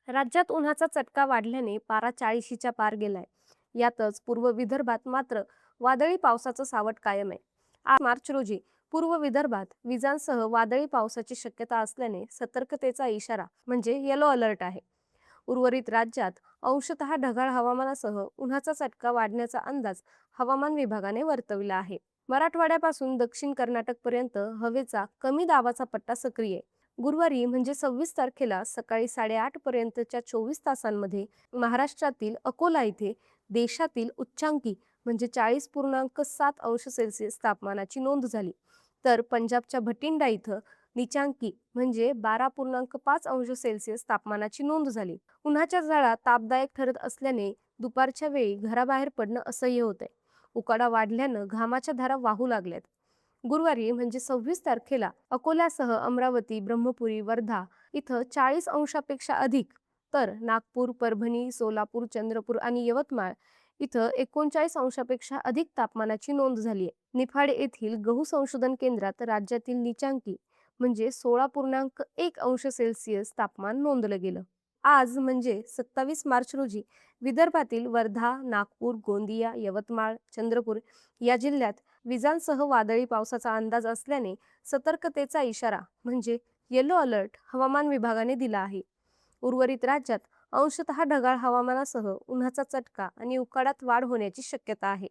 राज्यात उन्हाचा चटका वाढल्याने पारा 40च्या पार गेलाय. यातच पूर्व विदर्भात मात्र वादळी पावसाचं सावट कायम आहे. 8 मार्च रोजी पूर्व विदर्भात विजांसह वादळी पावसाची शक्यता असल्याने सतर्कतेचा इशारा म्हणजे येलो अलर्ट आहे. उर्वरित राज्यात अंशतः ढगाळ हवामानासह उन्हाचा चटका वाढण्याचा अंदाज हवामान विभागाने वर्तविला आहे. मराठवाड्यापासून दक्षिण कर्नाटक पर्यंत हवेचा कमी दाबाचा पट्टा सक्रिय आहे. गुरुवारी म्हणजे 26 तारखेला सकाळी 8:30 पर्यंतच्या 24 तासांमध्ये महाराष्ट्रातील अकोला इथे देशातील उच्चांकी म्हणजे 40.7 अंश सेल्सिअस तापमानाची नोंद झाली. तर पंजाबच्या भटिंडा इथं निचांकी म्हणजे 12.5 अंश सेल्सिअस तापमानाची नोंद झाली. उन्हाच्या झळा तापदायक ठरत असल्याने दुपारच्या वेळी घराबाहेर पडणं असह्य होतंय. उकाडा वाढल्यानं घामाच्या धारा वाहू लागल्यात. गुरुवारी म्हणजे 26 तारखेला अकोल्यासह अमरावती, ब्रह्मपुरी, वर्धा इथं 40 अंशापेक्षा अधिक, तर नागपूर, परभणी, सोलापूर, चंद्रपूर आणि यवतमाळ इथं 39 अंशापेक्षा अधिक तापमानाची नोंद झाली आहे. निफाड येथील गहू संशोधन केंद्रात राज्यातील निचांकी म्हणजे 16.1 अंश सेल्सिअस तापमान नोंदलं गेलं. आज म्हणजे 27 मार्च रोजी विदर्भातील वर्धा, नागपूर, गोंदिया, यवतमाळ, चंद्रपूर या जिल्ह्यात विजांसह वादळी पावसाचा अंदाज असल्याने सतर्कतेचा इशारा म्हणजे येलो अलर्ट हवामान विभागाने दिला आहे. उर्वरित राज्यात अंशतः ढगाळ हवामानासह उन्हाचा चटका आणि उकाड्यात वाढ होण्याची शक्यता आहे.